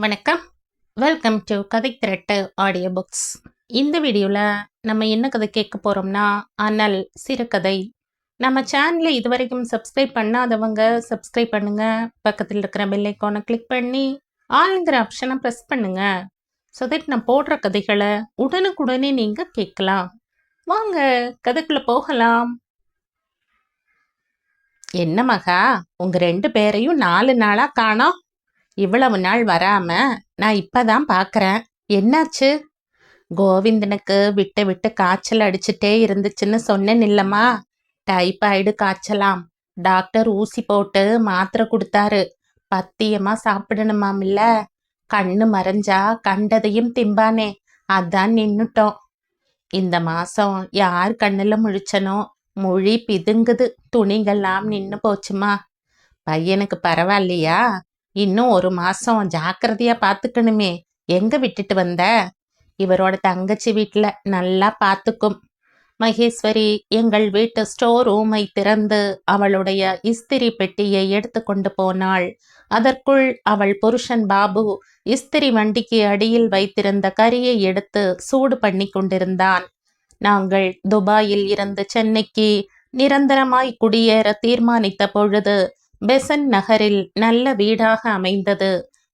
வணக்கம். Welcome to கதை திரட்டு audio books. இந்த வீடியோவில் நம்ம என்ன கதை கேட்க போகிறோம்னா, அனல் சிறுகதை. நம்ம சேனலை இதுவரைக்கும் சப்ஸ்கிரைப் பண்ணாதவங்க சப்ஸ்கிரைப் பண்ணுங்க. பக்கத்தில் இருக்கிற பெல் ஐக்கானை கிளிக் பண்ணி ஆளுங்கிற ஆப்ஷனை ப்ரெஸ் பண்ணுங்க. ஸோ தட் நான் போடுற கதைகளை உடனுக்குடனே நீங்கள் கேட்கலாம். வாங்க கதைக்குள்ளே போகலாம். என்ன மகா, உங்கள் 2 பேரையும் 4 நாளாக காணோம். இவ்வளவு நாள் வராம நான் இப்பதான் பார்க்கறேன். என்னாச்சு? கோவிந்தனுக்கு விட்டு விட்டு காய்ச்சல் அடிச்சுட்டே இருந்துச்சுன்னு சொன்னேன் இல்லம்மா. டைபாய்டு காய்ச்சலாம். டாக்டர் ஊசி போட்டு மாத்திரை கொடுத்தாரு. பத்தியமா சாப்பிடணுமாமில்ல. கண்ணு மறைஞ்சா கண்டதையும் திம்பானே, அதான் நின்னுட்டோம். இந்த மாசம் யார் கண்ணுல முழிச்சனோ மொழி பிதுங்குது. துணிகள்லாம் நின்னு போச்சுமா. பையனுக்கு பரவாயில்லையா? இன்னும் 1 மாசம் ஜாக்கிரதையா பார்த்துக்கணுமே. எங்க விட்டுட்டு வந்த? இவரோட தங்கச்சி வீட்டுல நல்லா பார்த்துக்கும். மகேஸ்வரி எங்கள் வீட்டு ஸ்டோர் ரூமை திறந்து அவளுடைய இஸ்திரி பெட்டியை எடுத்து கொண்டு போனாள். அதற்குள் அவள் புருஷன் பாபு இஸ்திரி வண்டிக்கு அடியில் வைத்திருந்த கறியை எடுத்து சூடு பண்ணி கொண்டிருந்தான். நாங்கள் துபாயில் இருந்து சென்னைக்கு நிரந்தரமாய் குடியேற தீர்மானித்த பொழுது பெசன் நகரில் நல்ல வீடாக அமைந்தது.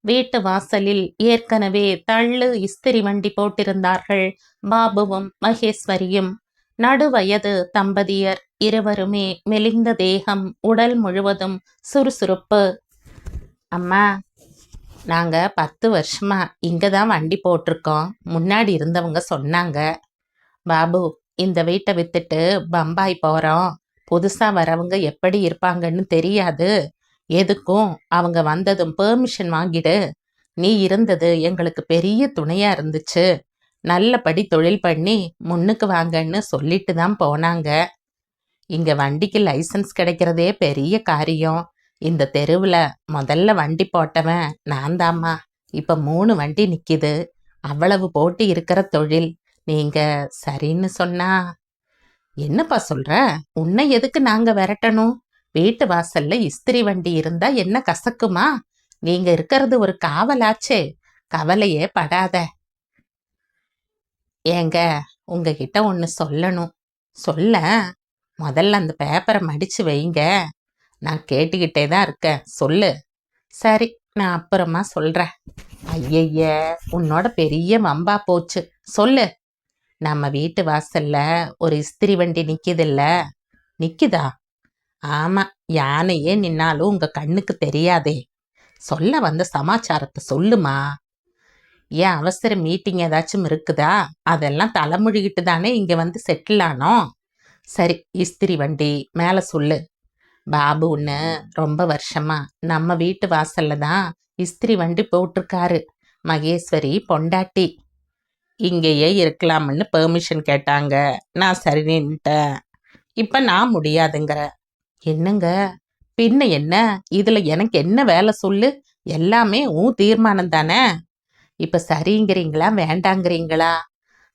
வீட்டு வாசலில் ஏற்கனவே தள்ளு இஸ்திரி வண்டி போட்டிருந்தார்கள் பாபுவும் மகேஸ்வரியும். நடுவயது தம்பதியர். இருவருமே மெலிந்த தேகம், உடல் முழுவதும் சுறுசுறுப்பு. அம்மா, நாங்க 10 வருஷமா இங்கதான் வண்டி போட்டிருக்கோம். முன்னாடி இருந்தவங்க சொன்னாங்க. பாபு, இந்த வீட்டை வித்துட்டு பம்பாய் போறோம். புதுசா வரவங்க எப்படி இருப்பாங்கன்னு தெரியாது. எதுக்கும் அவங்க வந்ததும் பெர்மிஷன் வாங்கிடு. நீ இருந்தது எங்களுக்கு பெரிய துணையா இருந்துச்சு. நல்லபடி தொழில் பண்ணி முன்னுக்கு வாங்கன்னு சொல்லிட்டு தான் போனாங்க. இங்க வண்டிக்கு லைசன்ஸ் கிடைக்கிறதே பெரிய காரியம். இந்த தெருவில் முதல்ல வண்டி போட்டவன் நான் தாம்மா. இப்ப 3 வண்டி நிக்குது. அவ்வளவு போட்டி இருக்கிற தொழில். நீங்க சரின்னு சொன்னா. என்னப்பா சொல்ற? உன்னை எதுக்கு நாங்க விரட்டணும்? வீட்டு வாசல்ல இஸ்திரி வண்டி இருந்தா என்ன கசக்குமா? நீங்க இருக்கிறது ஒரு காவலாச்சே. கவலையே படாத. ஏங்க, உங்ககிட்ட ஒன்று சொல்லணும். சொல்ல. முதல்ல அந்த பேப்பரை மடிச்சு வைங்க. நான் கேட்டுக்கிட்டே தான் இருக்கேன். சொல்லு. சரி, நான் அப்புறமா சொல்றேன். ஐயய்ய, உன்னோட பெரிய வம்பா போச்சு. சொல்லு. நம்ம வீட்டு வாசல்ல ஒரு இஸ்திரி வண்டி நிக்குதுல்ல? நிக்குதா? ஆமா, யானையே நின்னாலும் உங்க கண்ணுக்கு தெரியாதே. சொல்ல வந்த சமாச்சாரத்தை சொல்லுமா. ஏன் அவசர மீட்டிங் ஏதாச்சும் இருக்குதா? அதெல்லாம் தலைமொழிகிட்டு தானே இங்க வந்து செட்டில் ஆனோம். சரி, இஸ்திரி வண்டி மேல சொல்லு. பாபு ஒன்று ரொம்ப வருஷமா நம்ம வீட்டு வாசல்ல தான் இஸ்திரி வண்டி போட்டிருக்காரு. மகேஸ்வரி பொண்டாட்டி. இங்கேயே இருக்கலாம்னு பெர்மிஷன் கேட்டாங்க. நான் சரின்னுட்டேன். இப்ப நான் முடியாதுங்கிற. என்னங்க, பின்ன என்ன? இதுல எனக்கு என்ன வேலை சொல்லு? எல்லாமே உன் தீர்மானம் தானே. இப்ப சரிங்கிறீங்களா வேண்டாங்கிறீங்களா?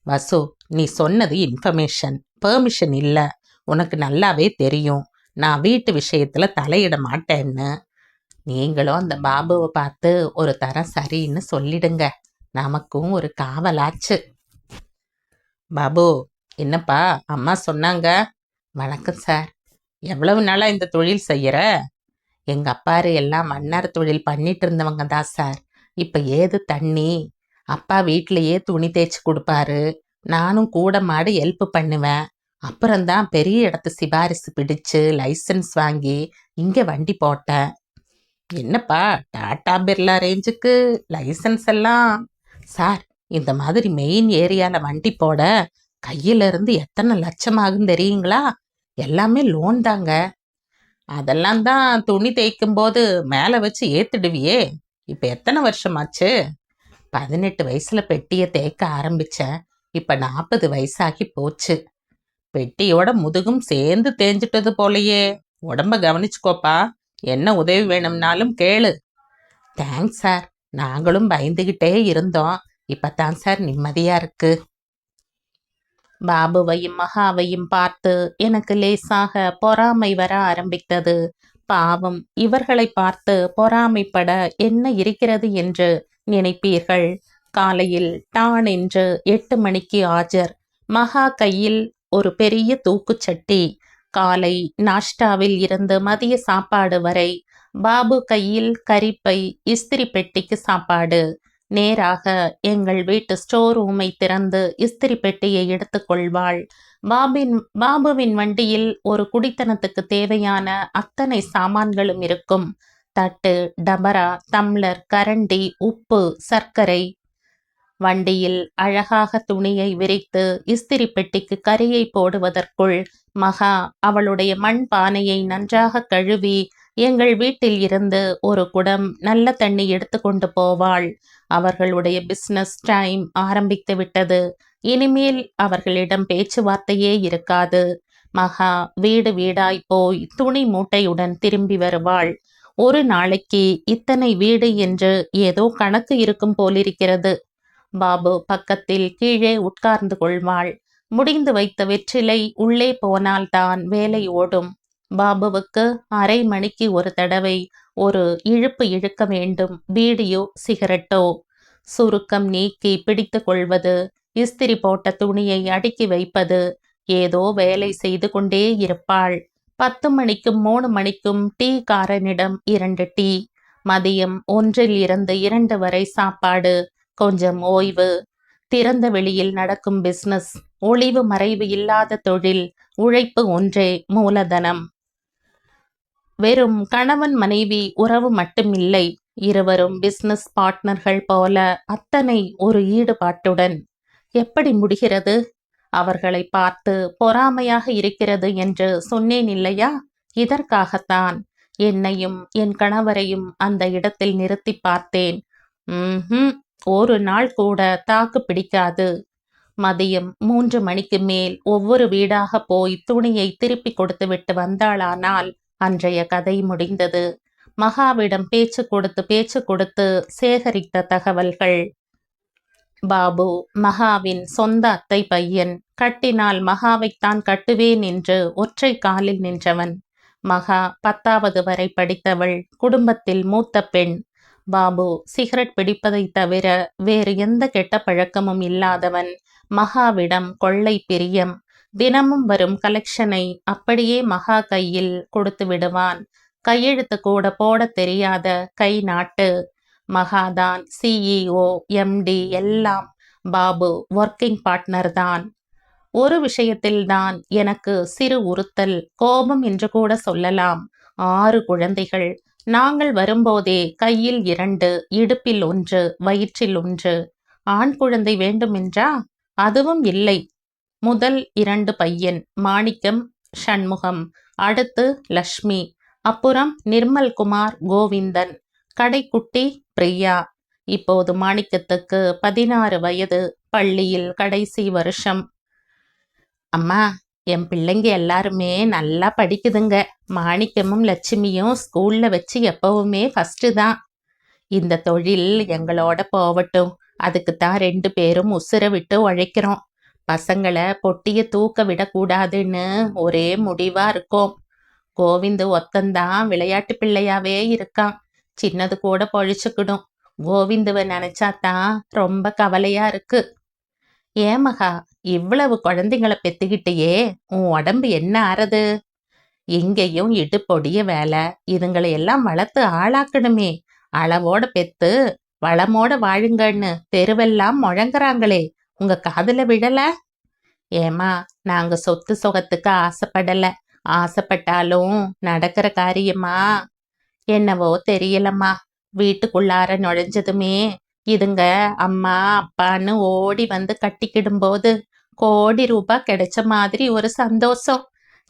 வசு, நீ சொன்னது இன்ஃபர்மேஷன், பெர்மிஷன் இல்ல. உனக்கு நல்லாவே தெரியும் நான் வீட்டு விஷயத்துல தலையிட மாட்டேன்னு. நீங்களும் அந்த பாபுவை பார்த்து ஒரு தரம் சரின்னு சொல்லிடுங்க. நமக்கும் ஒரு காவலாச்சு. பாபு, என்னப்பா அம்மா சொன்னாங்க? வணக்கம் சார். எவ்வளவு நாளா இந்த தொழில் செய்யற? எங்க அப்பாரு எல்லாம் மன்னார் தொழில் பண்ணிட்டு இருந்தவங்க தான் சார். இப்ப ஏது தண்ணி. அப்பா வீட்லயே துணி தேய்ச்சி கொடுப்பாரு. நானும் கூட மாடு ஹெல்ப் பண்ணுவேன். அப்புறம்தான் பெரிய இடத்து சிபாரிசு பிடிச்சு லைசன்ஸ் வாங்கி இங்க வண்டி போட்டேன். என்னப்பா, டாடா பிர்லா ரேஞ்சுக்கு லைசன்ஸ் எல்லாம்? சார், இந்த மாதிரி மெயின் ஏரியால வண்டி போட கையில இருந்து எத்தனை லட்சம் ஆகும் தெரியுங்களா? எல்லாமே லோன் தாங்க. அதெல்லாம் தான் துணி தேய்க்கும் போது மேல வச்சு ஏத்துடுவியே. இப்ப எத்தனை வருஷமாச்சு? 18 வயசுல பெட்டியை தேய்க்க ஆரம்பிச்சேன். இப்ப 40 வயசாகி போச்சு. பெட்டியோட முதுகும் சேர்ந்து தேஞ்சிட்டது போலயே. உடம்ப கவனிச்சுக்கோப்பா. என்ன உதவி வேணும்னாலும் கேளு. Thanks sir. நாங்களும் பயந்துகிட்டே இருந்தோம். இப்பதான் சார் நிம்மதியா இருக்கு. பாபுவையும் மகாவையும் பார்த்து எனக்கு லேசாக பொறாமை வர ஆரம்பித்தது. பாவம், இவர்களை பார்த்து பொறாமைப்பட என்ன இருக்கிறது என்று நினைப்பீர்கள். காலையில் டான் என்று 8 மணிக்கு ஆஜர். மகா கையில் ஒரு பெரிய தூக்குச்சட்டி. காலை நாஷ்டாவில் இருந்து மதிய சாப்பாடு வரை. பாபு கையில் கரிப்பை, இஸ்திரி பெட்டிக்கு சாப்பாடு. நேராக எங்கள் வீட்டு ஸ்டோர் ரூமை திறந்து இஸ்திரி பெட்டியை எடுத்துக்கொள்வாள். பாபுவின் வண்டியில் ஒரு குடித்தனத்துக்கு தேவையான அத்தனை சாமான்களும் இருக்கும். தட்டு, டபரா, டம்ளர், கரண்டி, உப்பு, சர்க்கரை. வண்டியில் அழகாக துணியை விரித்து இஸ்திரி பெட்டிக்கு கரியை போடுவதற்குள் மகா அவளுடைய மண் பானையை நன்றாக கழுவி எங்கள் வீட்டில் இருந்து ஒரு குடம் நல்ல தண்ணி எடுத்து கொண்டு போவாள். அவர்களுடைய பிசினஸ் டைம் ஆரம்பித்து விட்டது. இனிமேல் அவர்களிடம் பேச்சுவார்த்தையே இருக்காது. மகா வீடு வீடாய் போய் துணி மூட்டையுடன் திரும்பி வருவாள். ஒரு நாளைக்கு இத்தனை வீடு என்று ஏதோ கணக்கு இருக்கும் போலிருக்கிறது. பாபு பக்கத்தில் கீழே உட்கார்ந்து கொள்வாள். முடிந்து வைத்த வெற்றிலை உள்ளே போனால்தான் வேலை ஓடும். பாபுவுக்கு அரை மணிக்கு ஒரு தடவை ஒரு இழுப்பு இழுக்க வேண்டும். பீடியோ சிகரெட்டோ. சுருக்கம் நீக்கி பிடித்து கொள்வது, இஸ்திரி போட்ட துணியை அடுக்கி வைப்பது, ஏதோ வேலை செய்து கொண்டே இருப்பாள். 10 மணிக்கும் 3 மணிக்கும் டீ காரனிடம் 2 டீ. மதியம் 1 to 2 வரை சாப்பாடு, கொஞ்சம் ஓய்வு. திறந்த வெளியில் நடக்கும் பிசினஸ், ஒளிவு மறைவு இல்லாத தொழில், உழைப்பு ஒன்றே மூலதனம். வெறும் கணவன் மனைவி உறவு மட்டுமில்லை, இருவரும் பிசினஸ் பார்ட்னர்கள் போல அத்தனை ஒரு ஈடுபாட்டுடன். எப்படி முடிகிறது? அவர்களை பார்த்து பொறாமையாக இருக்கிறது என்று சொன்னேன் இல்லையா? இதற்காகத்தான் என்னையும் என் கணவரையும் அந்த இடத்தில் நிறுத்தி பார்த்தேன். ஒரு நாள் கூட தாக்கு பிடிக்காது. மதியம் 3 மணிக்கு மேல் ஒவ்வொரு வீடாக போய் துணியை திருப்பி கொடுத்து விட்டு வந்தாளானால் அன்றைய கதை முடிந்தது. மகாவிடம் பேச்சு கொடுத்து சேகரித்த தகவல்கள். பாபு மகாவின் சொந்த அத்தை பையன். கட்டினால் மகாவைத்தான் கட்டுவேன் என்று ஒற்றை காலில் நின்றவன். மகா 10வது வரை படித்தவள், குடும்பத்தில் மூத்த பெண். பாபு சிகரெட் பிடிப்பதை தவிர வேறு எந்த கெட்ட பழக்கமும் இல்லாதவன். மகாவிடம் கொள்ளை பிரியம். தினமும் வரும் கலெக்ஷனை அப்படியே மகா கையில் கொடுத்து விடுவான். கையெழுத்து கூட போட தெரியாத கை நாட்டு. மகாதான் CEO, MD எல்லாம். பாபு ஒர்க்கிங் பார்ட்னர் தான். ஒரு விஷயத்தில்தான் எனக்கு சிறு உறுத்தல், கோபம் என்று கூட சொல்லலாம். 6 குழந்தைகள். நாங்கள் வரும்போதே கையில் 2, இடுப்பில் 1, வயிற்றில் 1. ஆண் குழந்தை வேண்டுமென்றா? அதுவும் இல்லை. முதல் 2 பையன், மாணிக்கம், ஷண்முகம். அடுத்து லக்ஷ்மி. அப்புறம் நிர்மல்குமார், கோவிந்தன். கடைக்குட்டி பிரியா. இப்போது மாணிக்கத்துக்கு 16 வயது, பள்ளியில் கடைசி வருஷம். அம்மா, என் பிள்ளைங்க எல்லாருமே நல்லா படிக்குதுங்க. மாணிக்கமும் லட்சுமியும் ஸ்கூல்ல வச்சு எப்பவுமே ஃபர்ஸ்ட் தான். இந்த தொழில் எங்களோட போகட்டும், அதுக்குத்தான் 2 பேரும் உசுர விட்டு உழைக்கிறோம். பசங்களை பொட்டிய தூக்க விடக்கூடாதுன்னு ஒரே முடிவா இருக்கோம். கோவிந்து ஒத்தந்தான் விளையாட்டு பிள்ளையாவே இருக்கான். சின்னது கூட பொழிச்சுக்கிடும். கோவிந்துவை நினைச்சாதான் ரொம்ப கவலையா இருக்கு. ஏமகா, இவ்வளவு குழந்தைங்களை பெத்துக்கிட்டேயே, உன் உடம்பு என்ன ஆறது? எங்கேயும் இடுப்பொடிய வேலை. இதுங்களை எல்லாம் வளர்த்து ஆளாக்கணுமே. அளவோட பெத்து வளமோட வாழுங்கன்னு தெருவெல்லாம் முழங்குறாங்களே, உங்க காதுல விழல? ஏமா, நாங்க சொத்து சுகத்துக்கு ஆசைப்படல. ஆசைப்பட்டாலும் நடக்கிற காரியமா? என்னவோ தெரியலம்மா. வீட்டுக்குள்ளார நுழைஞ்சதுமே இதுங்க அம்மா அப்பான்னு ஓடி வந்து கட்டிக்கிடும்போது கோடி ரூபாய் கிடைச்ச மாதிரி ஒரு சந்தோஷம்.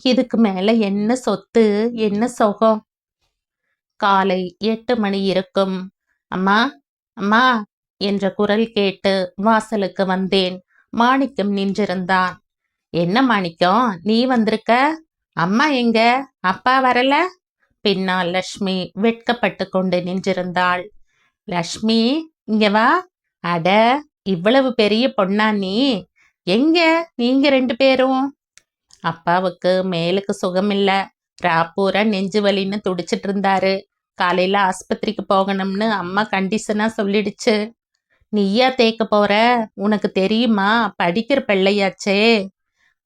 இதுக்கு மேல என்ன சொத்து, என்ன சுகம்? காலை 8 மணி இருக்கும். அம்மா, அம்மா என்ற குரல் கேட்டு வாசலுக்கு வந்தேன். மாணிக்கம் நின்றிருந்தான். என்ன மாணிக்கம், நீ வந்திருக்க? அம்மா எங்க? அப்பா வரல? பின்னால் லக்ஷ்மி வெட்கப்பட்டு கொண்டு நின்றிருந்தாள். லக்ஷ்மி, இங்க வா. அட, இவ்வளவு பெரிய பொண்ணா நீ? எங்க நீங்க 2 பேரும்? அப்பாவுக்கு மேலுக்கு சுகமில்ல. ராப்பூரா நெஞ்சு வலின்னு துடிச்சிட்டு இருந்தாரு. காலையில ஆஸ்பத்திரிக்கு போகணும்னு அம்மா கண்டிஷனா சொல்லிடுச்சு. நீயா தேய்க்க போற? உனக்கு தெரியுமா? படிக்கிற பிள்ளையாச்சே.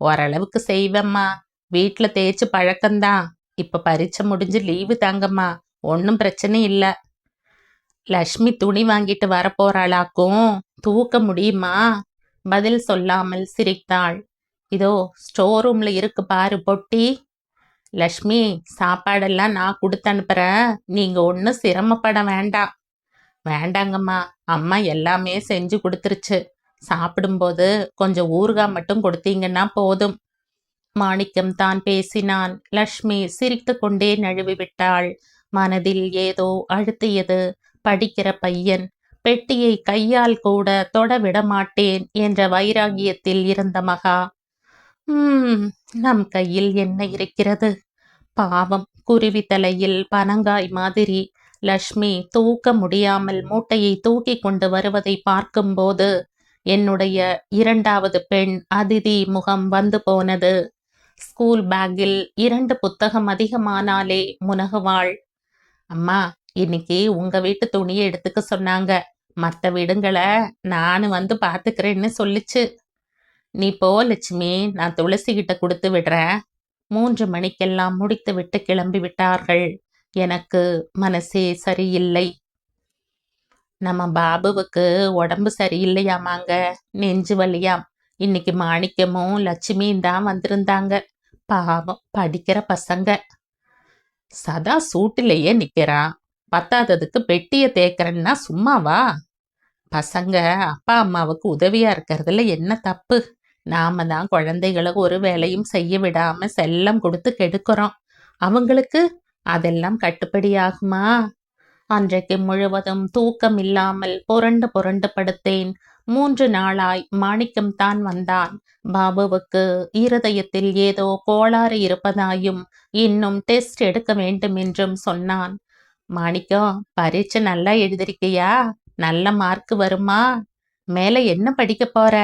ஓரளவுக்கு செய்வேம்மா. வீட்ல தேய்ச்சு பழக்கம்தான். இப்ப பரீட்சை முடிஞ்சு லீவு தாங்கம்மா. ஒன்றும் பிரச்சனை இல்ல. லக்ஷ்மி துணி வாங்கிட்டு வரப்போறாளாக்கும். தூக்க முடியுமா? பதில் சொல்லாமல் சிரித்தாள். இதோ ஸ்டோர் ரூம்ல இருக்கு பாரு பொட்டி. லக்ஷ்மி, சாப்பாடெல்லாம் நான் கொடுத்து அனுப்புறேன். நீங்க ஒன்றும் சிரமப்பட வேண்டாம். வேண்டாங்கம்மா, அம்மா எல்லாமே செஞ்சு கொடுத்துருச்சு. சாப்பிடும்போது கொஞ்சம் ஊறுகாய் மட்டும் கொடுத்தீங்கன்னா போதும். மாணிக்கம் தான் பேசினான். லக்ஷ்மி சிரித்து கொண்டே நழுவி விட்டாள். மனதில் ஏதோ அழுத்தியது. படிக்கிற பையன். பெட்டியை கையால் கூட தொட விடமாட்டேன் என்ற வைராகியத்தில் இருந்த மகா. நம் கையில் என்ன இருக்கிறது? பாவம், குருவி தலையில் பனங்காய் மாதிரி. லக்ஷ்மி தூக்க முடியாமல் மூட்டையை தூக்கி கொண்டு வருவதை பார்க்கும்போது என்னுடைய இரண்டாவது பெண் அதிதி முகம் வந்து போனது. ஸ்கூல் பேக்கில் 2 புத்தகம் அதிகமானாலே முனகுவாள். அம்மா, இன்னைக்கு உங்க வீட்டு துணியை எடுத்துக்க சொன்னாங்க. மற்ற வீடுங்களை நானு வந்து பார்த்துக்கிறேன்னு சொல்லிச்சு. நீ போ லட்சுமி, நான் துளசி கிட்ட கொடுத்து விடுறேன். 3 மணிக்கெல்லாம் முடித்து விட்டு கிளம்பி விட்டார்கள். எனக்கு மனசே சரியில்லை. நம்ம பாபுவுக்கு உடம்பு சரியில்லையாமாங்க. நெஞ்சு வலியாம். இன்னைக்கு மாணிக்கமும் லட்சுமியும் தான் வந்திருந்தாங்க. பாவம், படிக்கிற பசங்க. சதா சூட்டிலேயே நிக்கிறான். பத்தாததுக்கு பெட்டியை தேக்கிறன்னா சும்மாவா? பசங்க அப்பா அம்மாவுக்கு உதவியா இருக்கிறதுல என்ன தப்பு? நாம தான் குழந்தைகளை ஒரு வேலையும் செய்ய விடாம செல்லம் கொடுத்து கெடுக்கிறோம். அவங்களுக்கு அதெல்லாம் கட்டுப்படியாகுமா? அன்றைக்கு முழுவதும் தூக்கம் இல்லாமல் புரண்டு புரண்டு படுத்தேன். 3 நாளாய் மாணிக்கம் தான் வந்தான். பாபுவுக்கு இருதயத்தில் ஏதோ கோளாறு இருப்பதாயும் இன்னும் டெஸ்ட் எடுக்க வேண்டும் என்றும் சொன்னான். மாணிக்கம், பரீட்சை நல்லா எழுதிருக்கியா? நல்ல மார்க் வருமா? மேல என்ன படிக்க போற?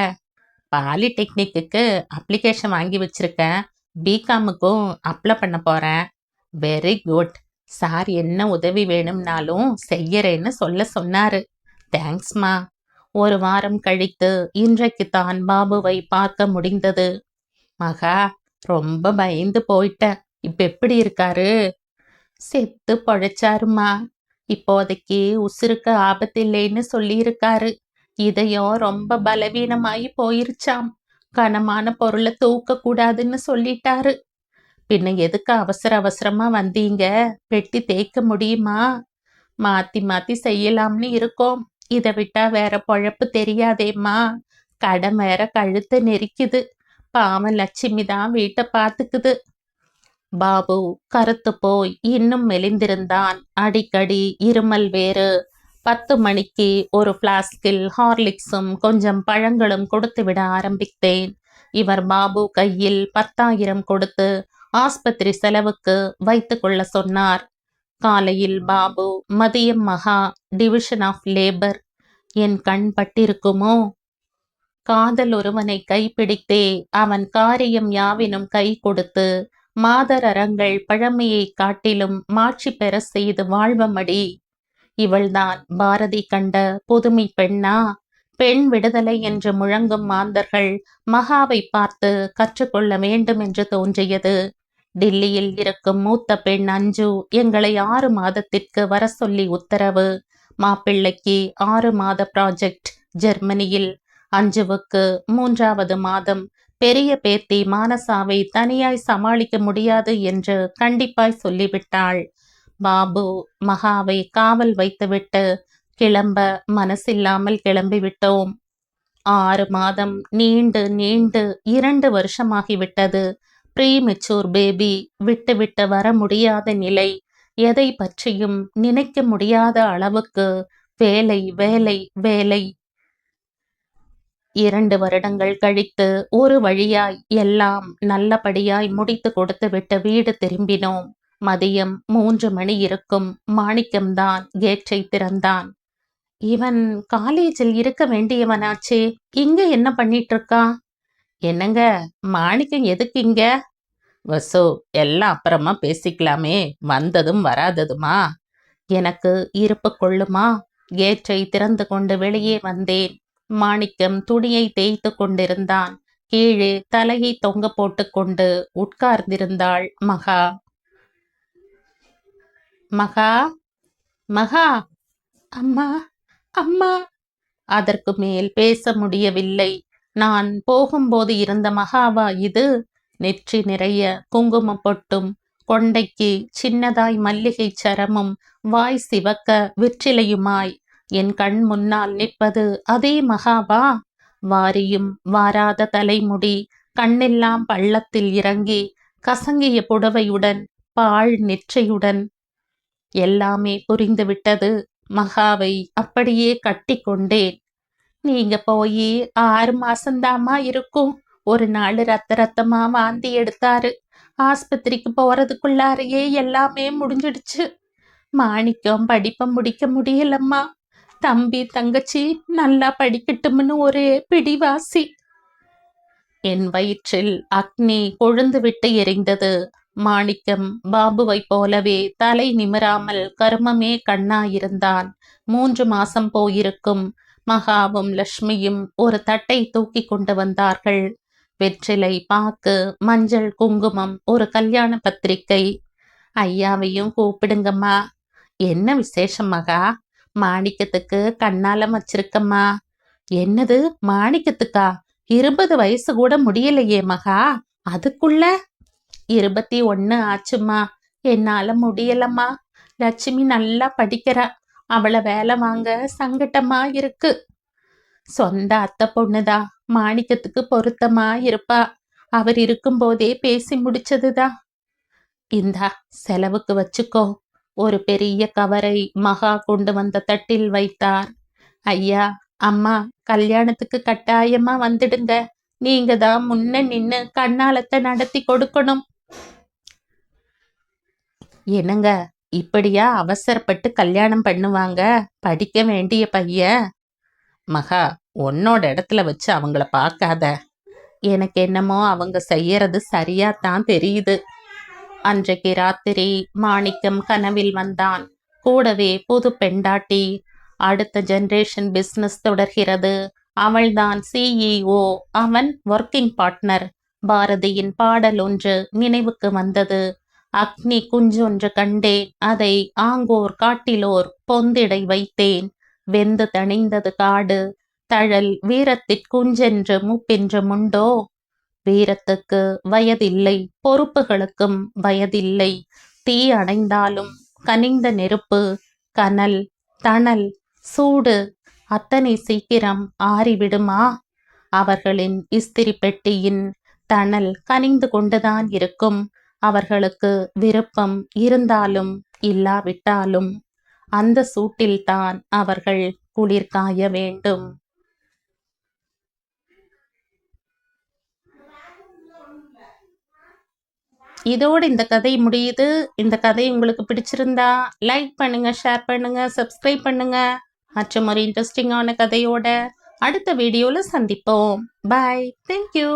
பாலிடெக்னிக்கு அப்ளிகேஷன் வாங்கி வச்சிருக்கேன். பிகாமுக்கும் அப்ளை பண்ண போறேன். Very good. சார் என்ன உதவி வேணும்னாலும் செய்யறேன்னு சொல்ல சொன்னாரு. தேங்க்ஸ்மா. 1 வாரம் கழித்து இன்றைக்கு தான் பாபுவை பார்க்க முடிந்தது. மகா, ரொம்ப பயந்து போயிட்டேன். இப்ப எப்படி இருக்காரு? செத்து பொழைச்சாருமா. இப்போதைக்கு உசுருக்கு ஆபத்தில்லைன்னு சொல்லியிருக்காரு. இதயம் ரொம்ப பலவீனமாயி போயிருச்சாம். கனமான பொருளை தூக்க கூடாதுன்னு சொல்லிட்டாரு. பின்ன எதுக்கு அவசர அவசரமா வந்தீங்க? பெட்டி தேய்க்க முடியுமா? மாத்தி மாத்தி செய்யலாம்னு இருக்கோம். இதை விட்டா வேற பொழப்பு தெரியாதேம்மா. கடன் வேற கழுத்தை நெரிக்குது. பாவம் லட்சுமி தான் வீட்டை பார்த்துக்குது. பாபு கருத்து போய் இன்னும் மெலிந்திருந்தான். அடிக்கடி இருமல் வேறு. 10 மணிக்கு ஒரு பிளாஸ்கில் ஹார்லிக்ஸும் கொஞ்சம் பழங்களும் கொடுத்து விட ஆரம்பித்தேன். இவர் பாபு கையில் 10,000 கொடுத்து ஆஸ்பத்திரி செலவுக்கு வைத்து கொள்ள சொன்னார். காலையில் பாபு, மதியம் மகா. Division of labour. என் கண் பட்டிருக்குமோ? காதல் ஒருவனை கைப்பிடித்தே அவன் காரியம் யாவினும் கை கொடுத்து மாதரங்கள் பழமையை காட்டிலும் மாட்சி பெற செய்து வாழ்வமடி. இவள்தான் பாரதி கண்ட புதுமை பெண்ணா? பெண் விடுதலை என்று முழங்கும் மாந்தர்கள் மகாவை பார்த்து கற்றுக்கொள்ள வேண்டும் என்று தோன்றியது. டில்லியில் இருக்கும் மூத்த பெண் அஞ்சு எங்களை 6 மாதத்திற்கு வர சொல்லி உத்தரவு. மாப்பிள்ளைக்கு 6 மாத ப்ராஜெக்ட் ஜெர்மனியில். அஞ்சுவுக்கு 3வது மாதம். பெரிய பேத்தி மானசாவை தனியாய் சமாளிக்க முடியாது என்று கண்டிப்பாய் சொல்லிவிட்டாள். பாபு மகாவை காவல் வைத்துவிட்டு கிளம்ப மனசில்லாமல் கிளம்பிவிட்டோம். 6 மாதம் நீண்டு நீண்டு 2 வருஷமாகிவிட்டது. Premature baby. விட்டு விட்டு வர முடியாத நிலை. எதை பற்றியும் நினைக்க முடியாத அளவுக்கு வேலை வேலை வேலை. 2 வருடங்கள் கழித்து ஒரு வழியாய் எல்லாம் நல்லபடியாய் முடித்து கொடுத்து விட்டு வீடு திரும்பினோம். மதியம் 3 மணி இருக்கும். மாணிக்கம்தான் கேட்டை திறந்தான். இவன் காலேஜில் இருக்க வேண்டியவனாச்சே, இங்க என்ன பண்ணிட்டு இருக்கா? என்னங்க, மாணிக்கம் எதுக்கு இங்க? வசு, எல்லாம் அப்புறமா பேசிக்கலாமே. வந்ததும் வராததுமா? எனக்கு இருப்பு கொள்ளுமா? கேட்டை திறந்து கொண்டு வெளியே வந்தேன். மாணிக்கம் துணியை தேய்த்து கொண்டிருந்தான். கீழே தலையை தொங்க போட்டுக்கொண்டு உட்கார்ந்திருந்தாள் மகா. மகா, மகா, அம்மா, அம்மா. அதற்கு மேல் பேச முடியவில்லை. நான் போகும்போது இருந்த மகாவா இது? நெற்றி நிறைய குங்கும பொட்டும், கொண்டைக்கு சின்னதாய் மல்லிகை சரமும், வாய் சிவக்க வெற்றிலையுமாய் என் கண் முன்னால் நிற்பது அதே மகாவா? வாரியும் வாராத தலைமுடி, கண்ணெல்லாம் பள்ளத்தில் இறங்கி, கசங்கிய புடவையுடன், பாழ் நெற்றியுடன். எல்லாமே புரிந்துவிட்டது. மகாவை அப்படியே கட்டி கொண்டேன். நீங்க போய் 6 மாசந்தாமா இருக்கும். ஒரு நாள் ரத்தமா வாந்தி எடுத்தாரு. ஆஸ்பத்திரிக்கு போறதுக்குள்ளாரையே எல்லாமே முடிஞ்சிடுச்சு. மாணிக்கம் படிப்பை முடிக்க முடியலம்மா. தம்பி தங்கச்சி நல்லா படிக்கட்டும்னு ஒரே பிடிவாசி. என் வயிற்றில் அக்னி கொழுந்து விட்டு எரிந்தது. மாணிக்கம் பாபுவை போலவே தலை நிமிராமல் கர்மமே கண்ணாயிருந்தான். 3 மாசம் போயிருக்கும். மகாவும் லட்சுமியும் ஒரு தட்டை தூக்கி கொண்டு வந்தார்கள். வெற்றிலை, பாக்கு, மஞ்சள், குங்குமம், ஒரு கல்யாண பத்திரிகை. ஐயாவையும் கூப்பிடுங்கம்மா. என்ன விசேஷம் மகா? மாணிக்கத்துக்கு கண்ணாலம் வச்சிருக்கம்மா. என்னது, மாணிக்கத்துக்கா? 20 வயசு கூட முடியலையே மகா, அதுக்குள்ள? 21 ஆச்சுமா. என்னால முடியலம்மா. லட்சுமி நல்லா படிக்கிறா. அவளை வேலை வாங்க சங்கட்டமா இருக்கு. சொந்த அத்தை பொண்ணுதான், மாணிக்கத்துக்கு பொருத்தமா இருப்பா. அவர் இருக்கும்போதே பேசி முடிச்சதுதான். இந்தா செலவுக்கு வச்சுக்கோ. ஒரு பெரிய கவரை மகா கொண்டு வந்த தட்டில் வைத்தார். ஐயா, அம்மா கல்யாணத்துக்கு கட்டாயமா வந்துடுங்க. நீங்க தான் முன்ன நின்னு கண்ணாலத்தை நடத்தி கொடுக்கணும். என்னங்க, இப்படியா அவசரப்பட்டு கல்யாணம் பண்ணுவாங்க? படிக்க வேண்டிய பையன். மகா, உன்னோட இடத்துல வச்சு அவங்கள பார்க்காத. எனக்கு என்னமோ அவங்க செய்யறது சரியாத்தான் தெரியுது. அன்றைக்கு ராத்திரி மாணிக்கம் கனவில் வந்தான். கூடவே புது பெண்டாட்டி. அடுத்த ஜெனரேஷன் பிசினஸ் தொடர்கிறது. அவள்தான் CEO, அவன் ஒர்க்கிங் பார்ட்னர். பாரதியின் பாடல் ஒன்று நினைவுக்கு வந்தது. அக்னி குஞ்சொன்று கண்டேன், அதை ஆங்கோர் காட்டிலோர் பொந்திடை வைத்தேன். வெந்து தணிந்தது காடு, தழல் வீரத்திற்குஞ்சென்று மூப்பென்று முண்டோ. வீரத்துக்கு வயதில்லை, பொறுப்புகளுக்கும் வயதில்லை. தீ அணைந்தாலும் கனிந்த நெருப்பு, கனல், தணல், சூடு அத்தனை சீக்கிரம் ஆறிவிடுமா? அவர்களின் இஸ்திரி பெட்டியின் தணல் கனிந்து கொண்டுதான் இருக்கும். அவர்களுக்கு விருப்பம் இருந்தாலும் இல்லாவிட்டாலும் அந்த சூட்டில்தான் அவர்கள் குளிர் காய வேண்டும். இதோடு இந்த கதை முடியுது. இந்த கதை உங்களுக்கு பிடிச்சிருந்தா லைக் பண்ணுங்க, ஷேர் பண்ணுங்க, சப்ஸ்கிரைப் பண்ணுங்க. மற்றும் ஒரு இன்ட்ரெஸ்டிங்கான கதையோட அடுத்த வீடியோல சந்திப்போம். பாய். தேங்க்யூ.